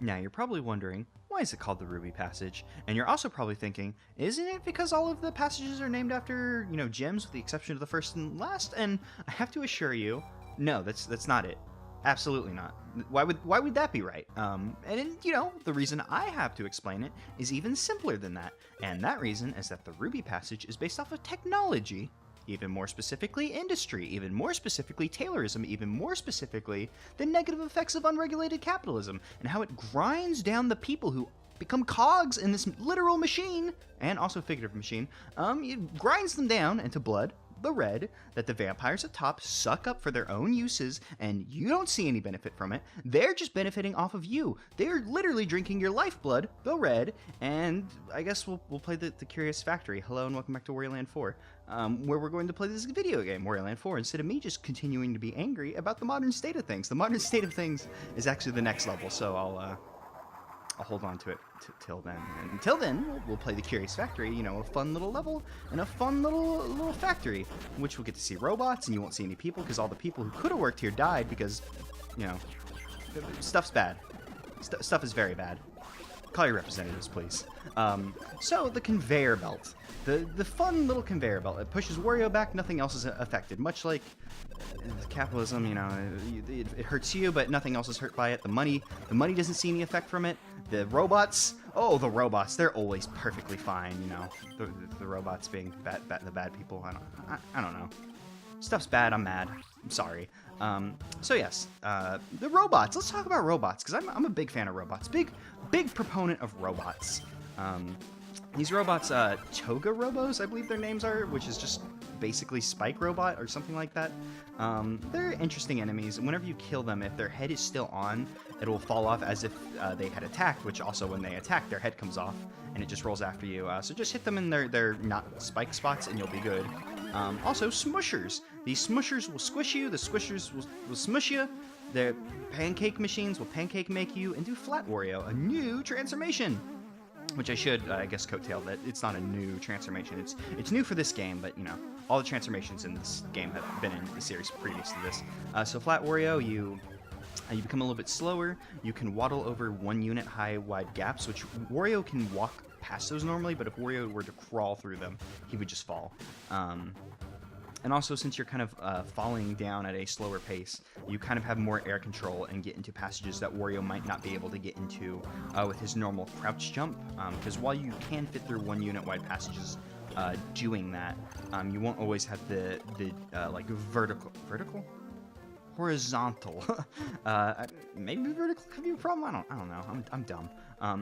Now, you're probably wondering, why is it called the Ruby Passage? And you're also probably thinking, isn't it because all of the passages are named after, gems with the exception of the first and last? And I have to assure you, no, that's not it. Absolutely not. Why would that be right? The reason I have to explain it is even simpler than that. And that reason is that the Ruby Passage is based off of technology, even more specifically industry, even more specifically Taylorism, even more specifically the negative effects of unregulated capitalism, and how it grinds down the people who become cogs in this literal machine, and also figurative machine. It grinds them down into blood, the red, that the vampires at top suck up for their own uses, and you don't see any benefit from it. They're just benefiting off of you. They're literally drinking your lifeblood, the red, and I guess we'll play the Curious Factory. Hello and welcome back to Wario Land 4, where we're going to play this video game, Wario Land 4, instead of me just continuing to be angry about the modern state of things. The modern state of things is actually the next level, so I'll hold on to it till then. And until then, we'll play the Curious Factory, a fun little level and a fun little factory, in which we'll get to see robots, and you won't see any people, because all the people who could have worked here died because, stuff's bad. Stuff is very bad. Call your representatives, please. So, the conveyor belt. The fun little conveyor belt. It pushes Wario back, nothing else is affected. Much like capitalism, it hurts you, but nothing else is hurt by it. The money doesn't see any effect from it. The robots, they're always perfectly fine, The robots being the bad people, I don't know. Stuff's bad, I'm mad. I'm sorry. So yes, the robots. Let's talk about robots, because I'm a big fan of robots. Big proponent of robots. These robots, Toga Robos, I believe their names are, which is just basically Spike Robot or something like that. They're interesting enemies, and whenever you kill them, if their head is still on, it will fall off as if they had attacked, which also when they attack, their head comes off, and it just rolls after you. So just hit them in their not spike spots, and you'll be good. Also, smushers. These smushers will squish you, the squishers will smush you, the pancake machines will pancake make you, and do Flat Wario, a new transformation. Which I should, I guess, coattail that it's not a new transformation. It's new for this game, but, all the transformations in this game have been in the series previous to this. So Flat Wario, you become a little bit slower. You can waddle over 1 unit high wide gaps, which Wario can walk past those normally, but if Wario were to crawl through them, he would just fall. And also, since you're kind of falling down at a slower pace, you kind of have more air control and get into passages that Wario might not be able to get into with his normal crouch jump. Because while you can fit through 1 unit wide passages doing that, you won't always have the vertical? Horizontal. Maybe vertical could be a problem. I don't know. I'm dumb.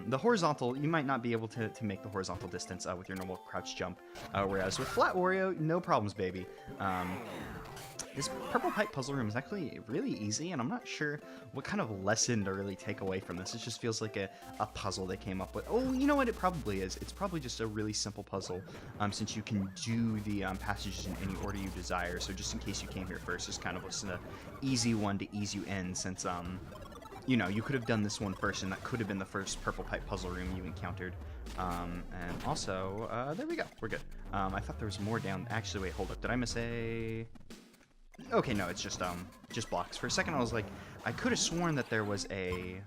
The horizontal, you might not be able to make the horizontal distance with your normal crouch jump, whereas with Flat Wario, no problems, baby. This purple pipe puzzle room is actually really easy, and I'm not sure what kind of lesson to really take away from this. It just feels like a puzzle they came up with. Oh, you know what? It probably is. It's probably just a really simple puzzle, since you can do the passages in any order you desire. So just in case you came here first, just kind of listen to easy one to ease you in, since you could have done this one first, and that could have been the first purple pipe puzzle room you encountered. And also, there we go. We're good. I thought there was more down. Actually, wait, hold up. Did I miss a... Okay, no, it's just blocks. For a second, I was like, I could have sworn that there was a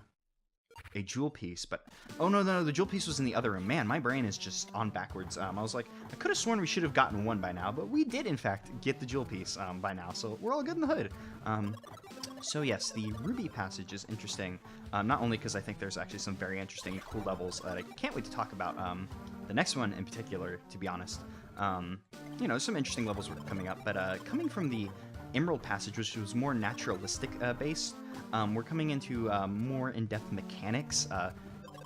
jewel piece, but... Oh, no, the jewel piece was in the other room. Man, my brain is just on backwards. I was like, I could have sworn we should have gotten one by now, but we did, in fact, get the jewel piece by now, so we're all good in the hood. So yes, the Ruby passage is interesting, not only because I think there's actually some very interesting, cool levels that I can't wait to talk about. The next one in particular, to be honest. Some interesting levels were coming up, but coming from the Emerald Passage, which was more naturalistic based, we're coming into more in-depth mechanics,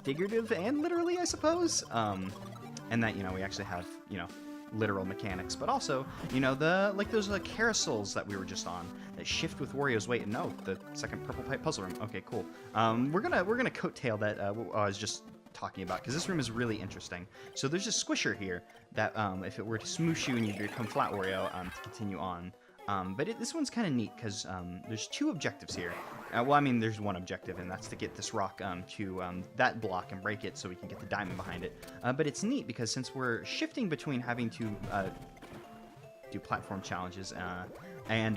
figurative and literally, I suppose, and that, we actually have, literal mechanics, but also, those carousels that we were just on that shift with Wario's weight. And no, the second purple pipe puzzle room. Okay, cool. We're gonna coattail that I was just talking about, because this room is really interesting. So there's a squisher here that if it were to smoosh you and you become Flat Wario to continue on. But this one's kind of neat because there's 2 objectives here. There's one objective, and that's to get this rock to that block and break it so we can get the diamond behind it. But it's neat because since we're shifting between having to do platform challenges and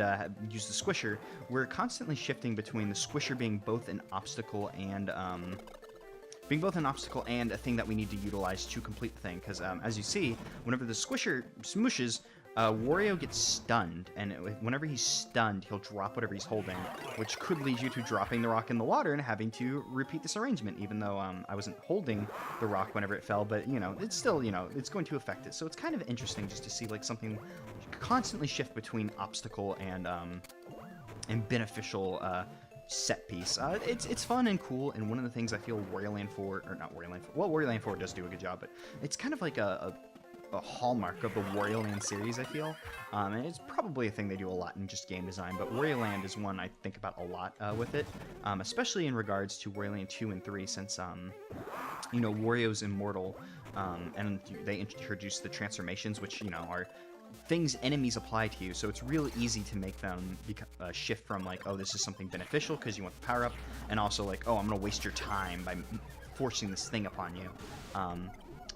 use the squisher, we're constantly shifting between the squisher being both an obstacle and being both an obstacle and a thing that we need to utilize to complete the thing. Because as you see, whenever the squisher smooshes, Wario gets stunned, and whenever he's stunned, he'll drop whatever he's holding, which could lead you to dropping the rock in the water and having to repeat this arrangement, even though I wasn't holding the rock whenever it fell, but, you know, it's still, you know, it's going to affect it. So it's kind of interesting just to see, like, something constantly shift between obstacle and beneficial set piece. It's fun and cool, and one of the things I feel Wario Land 4, or not Wario Land 4, well, Wario Land 4 does do a good job, but it's kind of like a hallmark of the Wario Land series, I feel. And it's probably a thing they do a lot in just game design, but Wario Land is one I think about a lot with it, especially in regards to Wario Land 2 and 3, since, you know, Wario's immortal, and they introduced the transformations, which, you know, are things enemies apply to you, so it's real easy to make them shift from, like, oh, this is something beneficial because you want the power-up, and also, like, oh, I'm going to waste your time by forcing this thing upon you.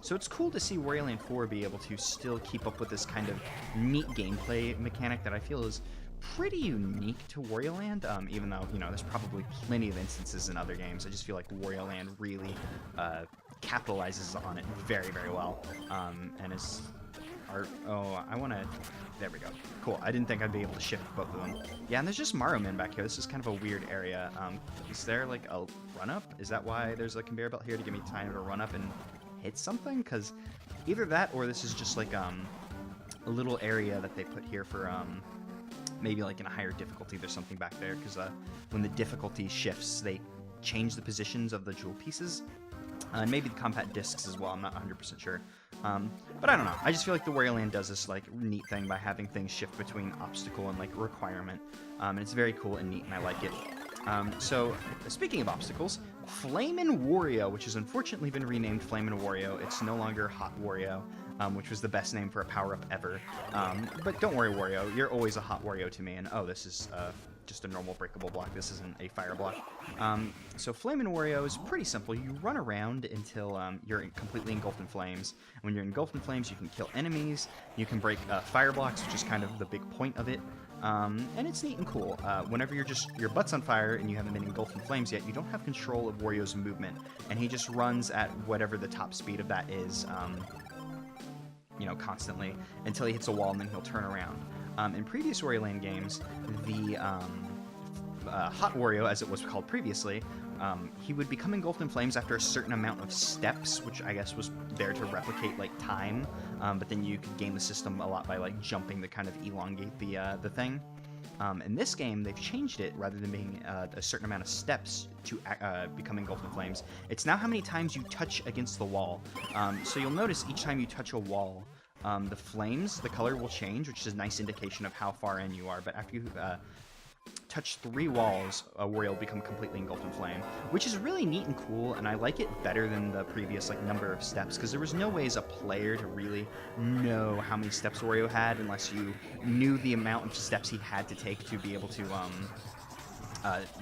So it's cool to see Wario Land 4 be able to still keep up with this kind of neat gameplay mechanic that I feel is pretty unique to Wario Land, even though, you know, there's probably plenty of instances in other games. I just feel like Wario Land really capitalizes on it very, very well, and is... I want to... There we go. Cool. I didn't think I'd be able to shift both of them. Yeah, and there's just Mario Man back here. This is kind of a weird area. Is there, like, a run-up? Is that why there's a conveyor belt here to give me time to run up and hit something? Because either that or this is just, like, a little area that they put here for, maybe, like, in a higher difficulty. There's something back there, because when the difficulty shifts, they change the positions of the jewel pieces. And maybe the compact discs as well. I'm not 100% sure. But I don't know. I just feel like the Wario Land does this, like, neat thing by having things shift between obstacle and, like, requirement. And it's very cool and neat, and I like it. So, speaking of obstacles, Flamin' Wario, which has unfortunately been renamed Flamin' Wario. It's no longer Hot Wario, which was the best name for a power-up ever. But don't worry, Wario. You're always a Hot Wario to me. And, oh, this is... just a normal breakable block. This isn't a fire block. So Flamin' Wario is pretty simple. You run around until you're completely engulfed in flames. When you're engulfed in flames, you can kill enemies. You can break fire blocks, which is kind of the big point of it. And it's neat and cool. Whenever your butt's on fire and you haven't been engulfed in flames yet, you don't have control of Wario's movement, and he just runs at whatever the top speed of that is, you know, constantly until he hits a wall, and then he'll turn around. In previous Wario Land games, the Hot Wario, as it was called previously, he would become engulfed in flames after a certain amount of steps, which I guess was there to replicate, like, time, but then you could game the system a lot by, like, jumping to kind of elongate the thing. In this game, they've changed it. Rather than being a certain amount of steps to become engulfed in flames, it's now how many times you touch against the wall. So you'll notice each time you touch a wall, the flames, the color will change, which is a nice indication of how far in you are. But after you touch 3 walls, Wario will become completely engulfed in flame, which is really neat and cool, and I like it better than the previous, like, number of steps, because there was no way as a player to really know how many steps Wario had unless you knew the amount of steps he had to take to be able to,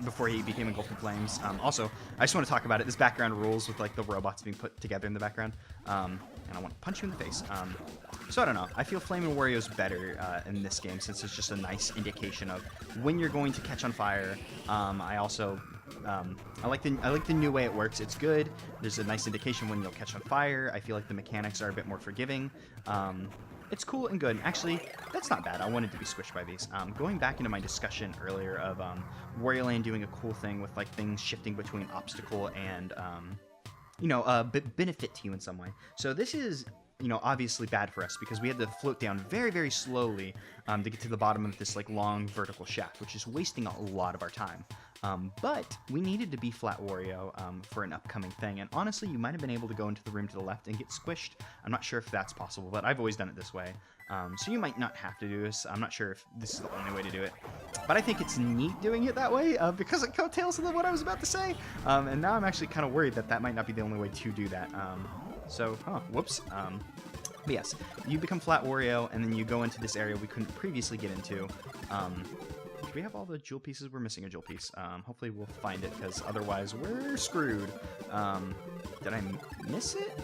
before he became engulfed in flames. Also, I just want to talk about it. This background rules with, like, the robots being put together in the background, and I want to punch you in the face. So I don't know. I feel Flamin' Wario's better in this game, since it's just a nice indication of when you're going to catch on fire. I also I like the new way it works. It's good. There's a nice indication when you'll catch on fire. I feel like the mechanics are a bit more forgiving. It's cool and good. Actually, that's not bad. I wanted to be squished by these. Going back into my discussion earlier of Wario Land doing a cool thing with, like, things shifting between obstacle and you know, benefit to you in some way. So this is, you know, obviously bad for us because we had to float down very, very slowly to get to the bottom of this, like, long vertical shaft, which is wasting a lot of our time. But we needed to be Flat Wario for an upcoming thing, and honestly, you might have been able to go into the room to the left and get squished. I'm not sure if that's possible, but I've always done it this way. So you might not have to do this. I'm not sure if this is the only way to do it. But I think it's neat doing it that way because it coattails of what I was about to say. And now I'm actually kind of worried that that might not be the only way to do that. Whoops. But yes, you become Flat Wario, and then you go into this area we couldn't previously get into. Do we have all the jewel pieces? We're missing a jewel piece. Hopefully we'll find it, because otherwise we're screwed. Did I miss it?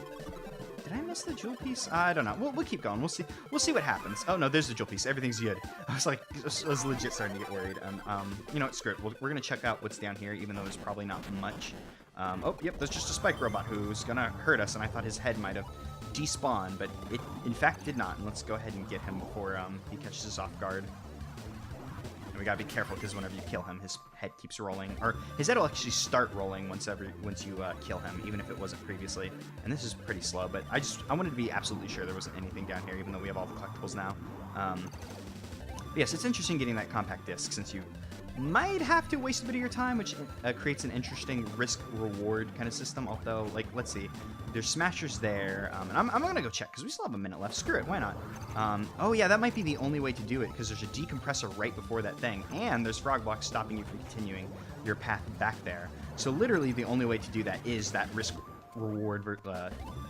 Did I miss the jewel piece? I don't know. We'll keep going. We'll see what happens. Oh no, there's the jewel piece. Everything's good. I was legit starting to get worried. You know what? Screw it. We're gonna check out what's down here, even though there's probably not much. Oh, yep, there's just a spike robot who's gonna hurt us, and I thought his head might have despawned, but it in fact did not. And let's go ahead and get him before he catches us off guard. And we gotta be careful because whenever you kill him, his head keeps rolling, or his head will actually start rolling once you kill him, even if it wasn't previously. And this is pretty slow, but I wanted to be absolutely sure there wasn't anything down here, even though we have all the collectibles now. But yes, it's interesting getting that compact disc since you might have to waste a bit of your time, which creates an interesting risk-reward kind of system. Although, like, let's see, there's smashers there, and I'm gonna go check because we still have a minute left. Screw it, why not? Oh yeah, that might be the only way to do it because there's a decompressor right before that thing, and there's frog blocks stopping you from continuing your path back there. So literally, the only way to do that is that risk-reward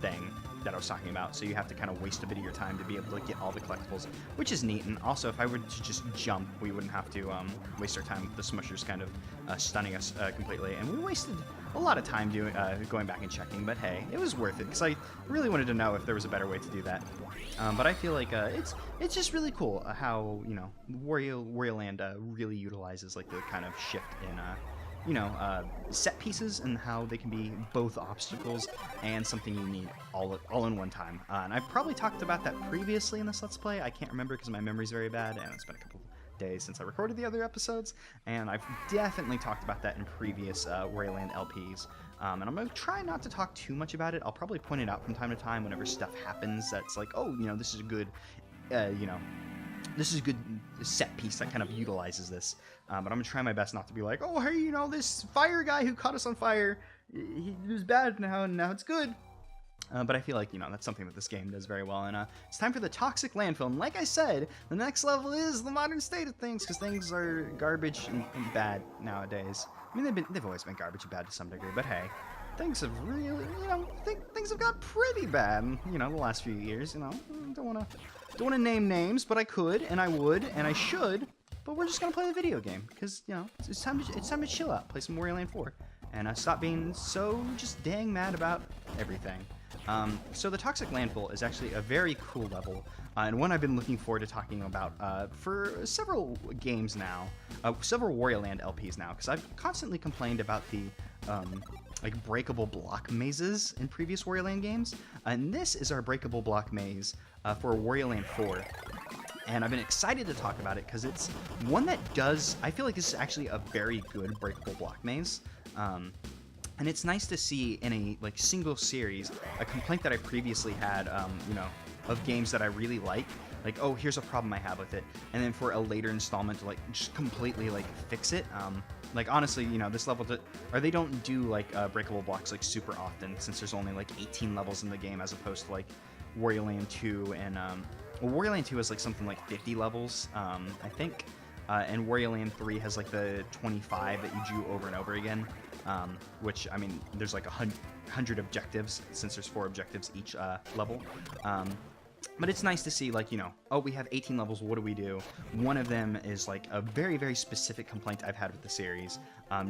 thing that I was talking about. So you have to kind of waste a bit of your time to be able to get all the collectibles, which is neat. And also, if I were to just jump, we wouldn't have to waste our time with the smushers kind of stunning us completely. And we wasted a lot of time going back and checking, but hey, it was worth it because I really wanted to know if there was a better way to do that. But I feel like it's just really cool how, you know, Wario Land really utilizes like the kind of shift in you know, set pieces and how they can be both obstacles and something you need all in one time. And I've probably talked about that previously in this Let's Play. I can't remember because my memory's very bad, and it's been a couple days since I recorded the other episodes. And I've definitely talked about that in previous Wario Land LPs. And I'm going to try not to talk too much about it. I'll probably point it out from time to time whenever stuff happens that's like, oh, you know, this is a good, you know, this is a good set piece that kind of utilizes this. But I'm going to try my best not to be like, oh, hey, you know, this fire guy who caught us on fire, he was bad now, and now it's good. But I feel like, you know, that's something that this game does very well. And it's time for the toxic landfill. And like I said, the next level is the modern state of things, because things are garbage and bad nowadays. I mean, they've always been garbage and bad to some degree, but hey, things have really, you know, things have got pretty bad, you know, the last few years, you know. Don't want to name names, but I could, and I would, and I should. But we're just gonna play the video game because, you know, it's time to chill out, play some Wario Land 4, and stop being so just dang mad about everything. So the Toxic Landfill is actually a very cool level, and one I've been looking forward to talking about for several games now, several Wario Land LPs now, because I've constantly complained about the like breakable block mazes in previous Wario Land games, and this is our breakable block maze for Wario Land 4. And I've been excited to talk about it because it's one that does, I feel like this is actually a very good breakable block maze. And it's nice to see in a like single series a complaint that I previously had, you know, of games that I really like, oh, here's a problem I have with it, and then for a later installment to like just completely like fix it. Like honestly, you know, this level, or they don't do like breakable blocks like super often since there's only like 18 levels in the game as opposed to like Wario Land 2 and well, Wario Land 2 has like something like 50 levels, I think, and Wario Land 3 has like the 25 that you do over and over again, which, I mean, there's like 100 objectives since there's 4 objectives each level. But it's nice to see, like, you know, oh, we have 18 levels, what do we do? One of them is, like, a very, very specific complaint I've had with the series,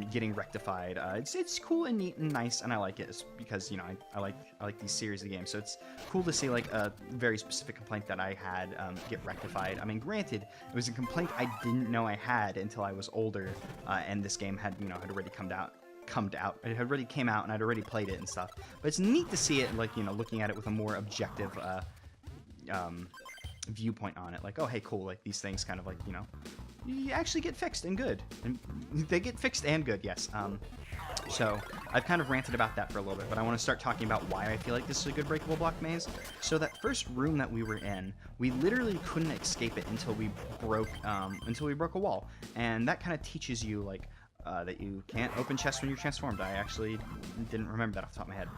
getting rectified. It's cool and neat and nice, and I like it because, you know, I like these series of games. So it's cool to see, like, a very specific complaint that I had get rectified. I mean, granted, it was a complaint I didn't know I had until I was older, and this game had, you know, had already come out. It had already came out, and I'd already played it and stuff. But it's neat to see it, like, you know, looking at it with a more objective viewpoint on it, like, oh, hey, cool, like these things kind of like, you know, you actually get fixed and good, and they get fixed and good, yes. So I've kind of ranted about that for a little bit, but I want to start talking about why I feel like this is a good breakable block maze. So that first room that we were in, we literally couldn't escape it until we broke a wall, and that kind of teaches you like that you can't open chests when you're transformed. I actually didn't remember that off the top of my head.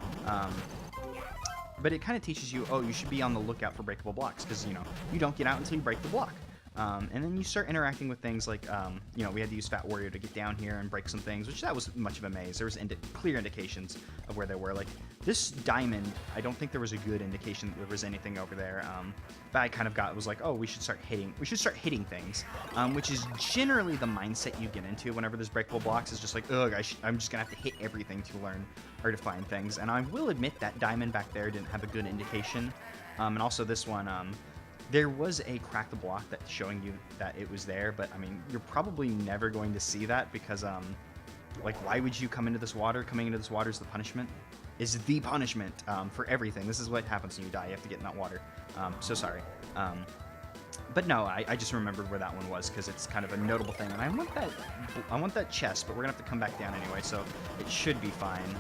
But it kind of teaches you, oh, you should be on the lookout for breakable blocks, because, you know, you don't get out until you break the block. And then you start interacting with things like, you know, we had to use Fat Wario to get down here and break some things, which that was much of a maze. There was clear indications of where they were. Like, this diamond, I don't think there was a good indication that there was anything over there. But I kind of was like, oh, we should start hitting things, which is generally the mindset you get into whenever there's breakable blocks. Is just like, ugh, I'm just going to have to hit everything to learn or to find things. And I will admit that diamond back there didn't have a good indication. And also this one, there was a cracked block that's showing you that it was there, but I mean, you're probably never going to see that because Like, why would you come into this water? Coming into this water is the punishment. Is the punishment for everything. This is what happens when you die. You have to get in that water. So sorry. But no, I just remembered where that one was because it's kind of a notable thing. And I want that chest, but we're gonna have to come back down anyway, so it should be fine.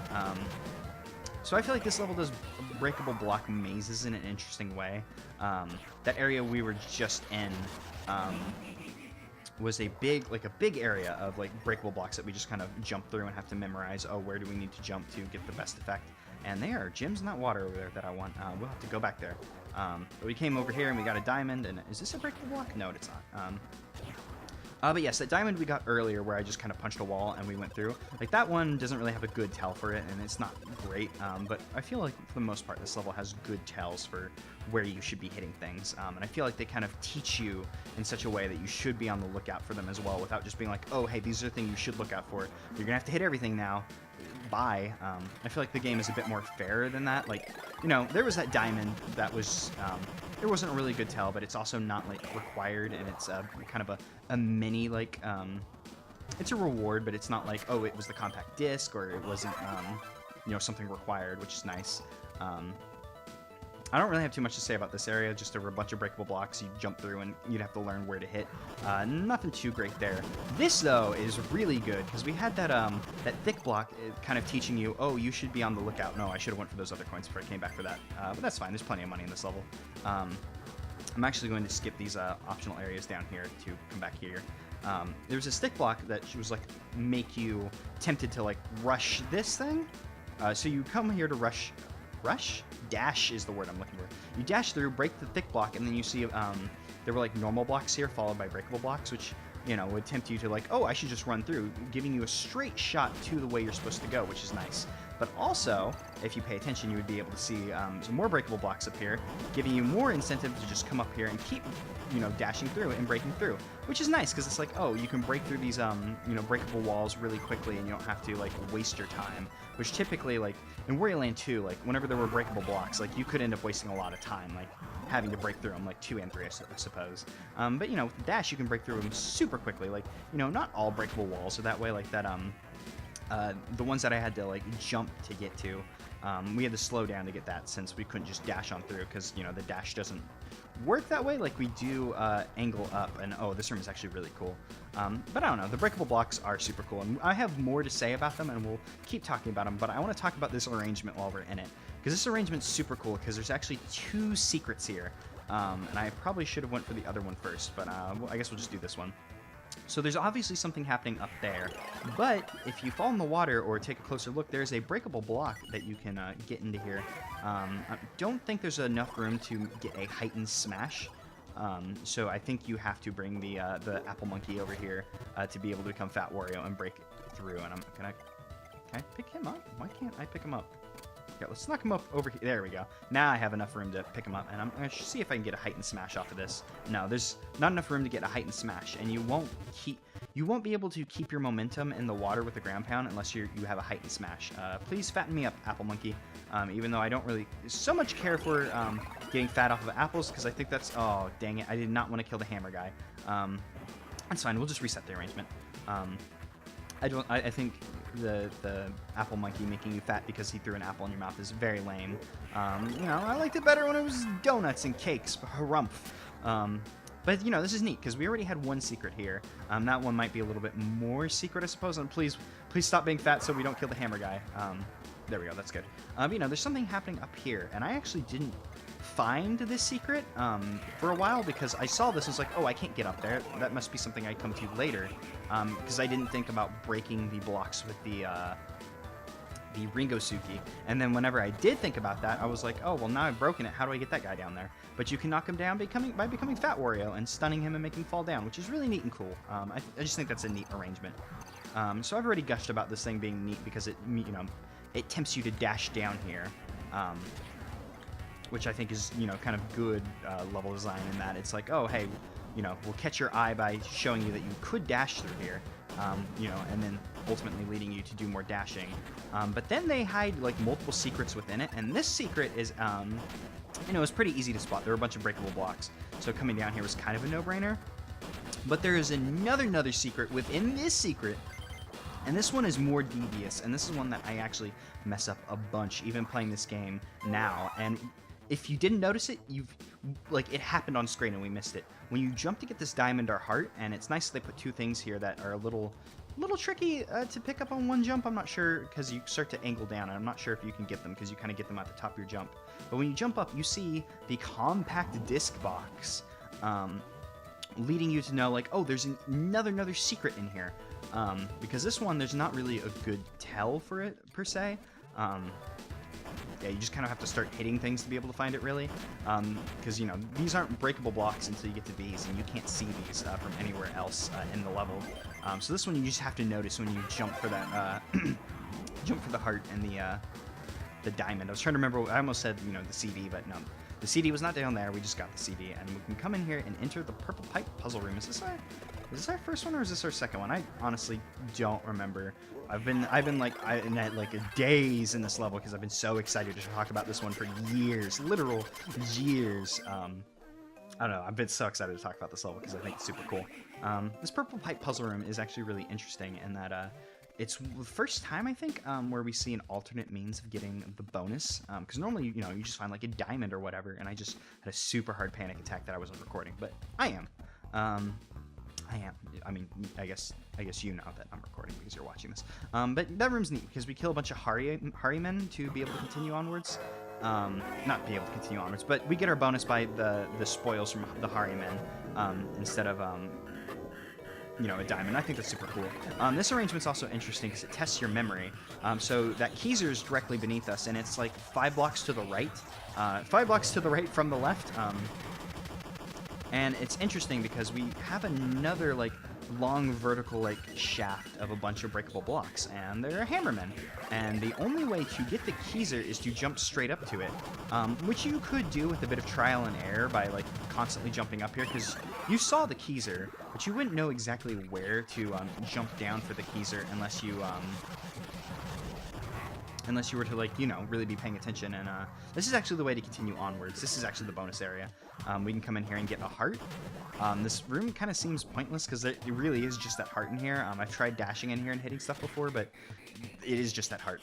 So I feel like this level does breakable block mazes in an interesting way. That area we were just in was a big area of like breakable blocks that we just kind of jump through and have to memorize. Oh, where do we need to jump to get the best effect? And there are gems in that water over there that I want. We'll have to go back there. But we came over here and we got a diamond. And is this a breakable block? No, it's not. But yes, that diamond we got earlier where I just kind of punched a wall and we went through. Like, that one doesn't really have a good tell for it, and it's not great. But I feel like, for the most part, this level has good tells for where you should be hitting things. And I feel like they kind of teach you in such a way that you should be on the lookout for them as well, without just being like, oh, hey, these are the things you should look out for. You're going to have to hit everything now. Bye. I feel like the game is a bit more fair than that. Like, you know, there was that diamond that was, there wasn't a really good tell, but it's also not, like, required, and it's kind of a mini, like, it's a reward, but it's not like, oh, it was the compact disc, or it wasn't, you know, something required, which is nice. I don't really have too much to say about this area, just there were a bunch of breakable blocks you jump through and you'd have to learn where to hit. Nothing too great there. This, though, is really good, because we had that that thick block kind of teaching you, oh, you should be on the lookout. No, I should have went for those other coins before I came back for that. But that's fine, there's plenty of money in this level. I'm actually going to skip these optional areas down here to come back here. There was a stick block that was like make you tempted to like rush this thing. So you come here to rush? Dash is the word I'm looking for. You dash through, break the thick block, and then you see there were like normal blocks here followed by breakable blocks, which, you know, would tempt you to like, oh, I should just run through, giving you a straight shot to the way you're supposed to go, which is nice. But also, if you pay attention, you would be able to see some more breakable blocks up here, giving you more incentive to just come up here and keep, you know, dashing through and breaking through, which is nice because it's like, oh, you can break through these, you know, breakable walls really quickly, and you don't have to like waste your time. Which typically, like in Wario Land 2, like whenever there were breakable blocks, like you could end up wasting a lot of time, like having to break through them, like 2 and 3, I suppose. But you know, with Dash, you can break through them super quickly. Like, you know, not all breakable walls are that way. Like that, the ones that I had to like jump to get to, we had to slow down to get that since we couldn't just dash on through because, you know, the dash doesn't work that way. Like we do angle up, and oh, this room is actually really cool. But I don't know, the breakable blocks are super cool, and I have more to say about them, and we'll keep talking about them, but I want to talk about this arrangement while we're in it, because this arrangement's super cool, because there's actually 2 secrets here, and I probably should have went for the other one first, but I guess we'll just do this one. So there's obviously something happening up there, but if you fall in the water or take a closer look, there's a breakable block that you can get into here. I don't think there's enough room to get a heightened smash, so I think you have to bring the apple monkey over here to be able to become Fat Wario and break through. And can I pick him up? Why can't I pick him up? Yeah, let's knock him up over here. There we go. Now I have enough room to pick him up, and I'm going to see if I can get a heightened smash off of this. No, there's not enough room to get a heightened smash, and you won't be able to keep your momentum in the water with the ground pound unless you have a heightened smash. Please fatten me up, Apple Monkey. Even though I don't really so much care for getting fat off of apples, because I think that's, oh dang it, I did not want to kill the hammer guy. That's fine. We'll just reset the arrangement. I think the apple monkey making you fat because he threw an apple in your mouth is very lame. You know, I liked it better when it was donuts and cakes. Harumph. But, you know, this is neat because we already had one secret here. That one might be a little bit more secret, I suppose. And please stop being fat so we don't kill the hammer guy. There we go. That's good. But, you know, there's something happening up here, and I actually didn't find this secret for a while because I saw this and was like, oh, I can't get up there. That must be something I come to later, because I didn't think about breaking the blocks with the Ringo Suki. And then whenever I did think about that, I was like, oh, well, now I've broken it. How do I get that guy down there? But you can knock him down by becoming Fat Wario and stunning him and making him fall down, which is really neat and cool. I just think that's a neat arrangement. So I've already gushed about this thing being neat because it, you know, it tempts you to dash down here. Which I think is, you know, kind of good level design in that it's like, oh, hey, you know, we'll catch your eye by showing you that you could dash through here, you know, and then ultimately leading you to do more dashing. But then they hide, like, multiple secrets within it, and this secret is, you know, it's pretty easy to spot. There were a bunch of breakable blocks, so coming down here was kind of a no-brainer. But there is another secret within this secret, And this one is more devious, and this is one that I actually mess up a bunch, even playing this game now. And if you didn't notice it, it happened on screen and we missed it. When you jump to get this diamond or heart, and it's nice that they put two things here that are a little tricky to pick up on one jump. I'm not sure, because you start to angle down, and I'm not sure if you can get them, because you kind of get them at the top of your jump. But when you jump up, you see the compact disc box, leading you to know, like, oh, there's another secret in here. Because this one, there's not really a good tell for it, per se. Yeah, you just kind of have to start hitting things to be able to find it, really. Because, you know, these aren't breakable blocks until you get to these, and you can't see these from anywhere else in the level. So this one you just have to notice when you jump for that, jump for the heart and the diamond. I was trying to remember, I almost said, you know, the CD, but no. The CD was not down there, we just got the CD, and we can come in here and enter the purple pipe puzzle room. Is this our first one, or is this our second one? I honestly don't remember. I've been like in a daze in this level because I've been so excited to talk about this one for years, literal years. I don't know, I've been so excited to talk about this level because I think it's super cool. This purple pipe puzzle room is actually really interesting in that it's the first time, I think, where we see an alternate means of getting the bonus. Because normally, you know, you just find like a diamond or whatever, and I just had a super hard panic attack that I wasn't recording, but I am. I mean, I guess you know that I'm recording because you're watching this. But that room's neat because we kill a bunch of Harrymen to be able to continue onwards. Not be able to continue onwards, but we get our bonus by the spoils from the Harrymen instead of you know, a diamond. I think that's super cool. This arrangement's also interesting because it tests your memory. So that Keyser is directly beneath us, and it's like 5 blocks to the right. 5 blocks to the right from the left. And it's interesting because we have another, like, long vertical, like, shaft of a bunch of breakable blocks, and they're hammermen. And the only way to get the Keyser is to jump straight up to it, which you could do with a bit of trial and error by, like, constantly jumping up here, because you saw the Keyser, but you wouldn't know exactly where to jump down for the Keyser unless you were to, like, you know, really be paying attention. And this is actually the way to continue onwards. This is actually the bonus area. We can come in here and get a heart. This room kind of seems pointless because it really is just that heart in here. I've tried dashing in here and hitting stuff before, but it is just that heart.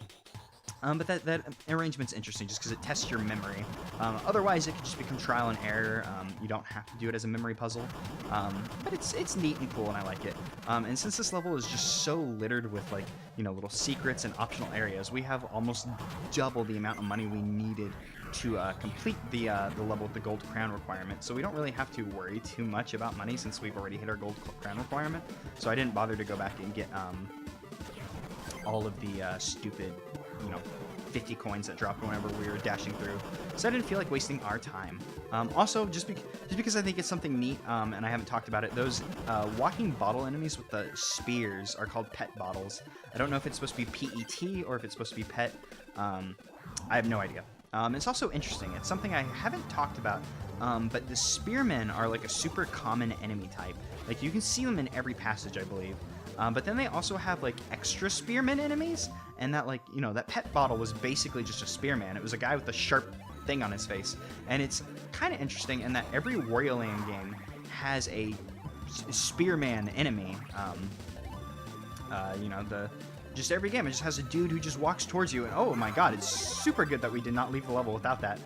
But that arrangement's interesting just because it tests your memory. Otherwise, it could just become trial and error. You don't have to do it as a memory puzzle. But it's neat and cool, and I like it. And since this level is just so littered with, like, you know, little secrets and optional areas, we have almost double the amount of money we needed to complete the level with the gold crown requirement. So we don't really have to worry too much about money since we've already hit our gold crown requirement. So I didn't bother to go back and get all of the stupid, you know, 50 coins that dropped whenever we were dashing through. So I didn't feel like wasting our time. Also, just because I think it's something neat, and I haven't talked about it, those walking bottle enemies with the spears are called pet bottles. I don't know if it's supposed to be PET or if it's supposed to be pet. I have no idea. It's also interesting. It's something I haven't talked about, but the spearmen are like a super common enemy type. Like, you can see them in every passage, I believe. But then they also have, like, extra spearmen enemies, and that, like, you know, that pet bottle was basically just a spearman. It was a guy with a sharp thing on his face. And it's kind of interesting in that every Wario Land game has a spearman enemy. You know, just every game, it just has a dude who just walks towards you, and oh my god, it's super good that we did not leave the level without that.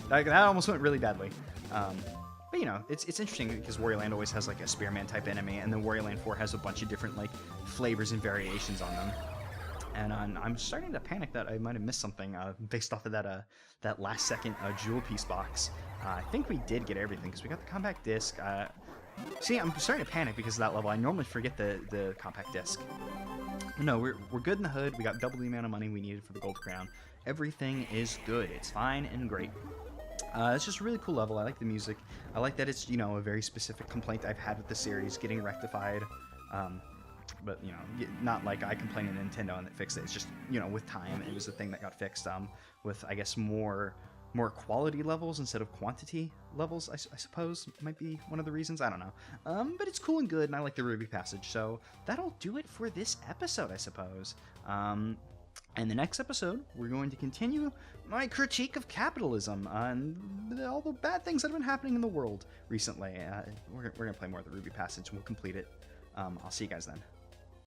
That almost went really badly. But, you know, it's interesting because Wario Land always has, like, a spearman type enemy, and then Wario Land 4 has a bunch of different, like, flavors and variations on them. And I'm starting to panic that I might have missed something based off of that last second jewel piece box. I think we did get everything because we got the compact disc. See, I'm starting to panic because of that level. I normally forget the compact disc. No, we're good in the hood. We got double the amount of money we needed for the gold crown. Everything is good. It's fine and great. It's just a really cool level. I like the music. I like that it's, you know, a very specific complaint I've had with the series getting rectified. But, you know, not like I complained to Nintendo and it fixed it. It's just, you know, with time, it was the thing that got fixed. With, I guess, more quality levels instead of quantity levels, I suppose, might be one of the reasons. I don't know. But it's cool and good, and I like the Ruby passage. So that'll do it for this episode, I suppose. In the next episode, we're going to continue my critique of capitalism and all the bad things that have been happening in the world recently. We're going to play more of the Ruby passage, and we'll complete it. I'll see you guys then.